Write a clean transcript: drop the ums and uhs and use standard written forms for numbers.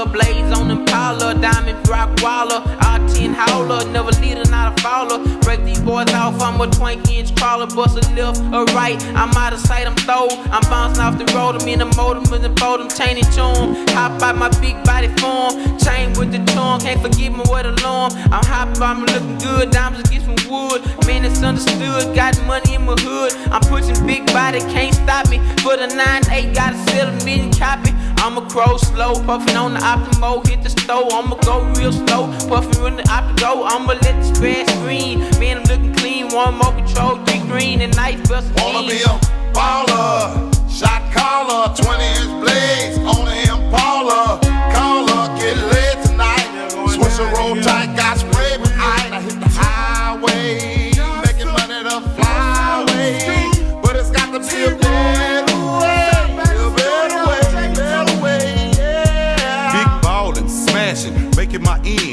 baller, blaze on them Impala, diamond rock waller, R10 howler, never leader, not a fouler. Break these boys off, I'm a 20-inch crawler, bust a left or right, I'm out of sight, I'm throw. I'm bouncing off the road, I'm in the motor, with the photo, I'm chaining tune. Hop out my big body form, chain with the tongue, can't forget me with alarm. I'm hot, I'm looking good, diamonds get some wood. Man, it's understood, got money in my hood. I'm pushing big body, can't stop me. For the 9-8, gotta sell a million copy. I'ma crow slow, puffin' on the Optimo, hit the stove. I'ma go real slow, puffin' when the Optigo. I'ma let the stress screen. Man, I'm looking clean, one more control, 3 green and nice Vaseline. Wanna be a baller, shot caller, 20-inch blades on the Impala. Caller, get lit tonight. Switch a roll tight, got sprayed with ice. I hit the highway, making money to fly away. But it's got to be a better way, yeah. Big ballin', smashing, making my end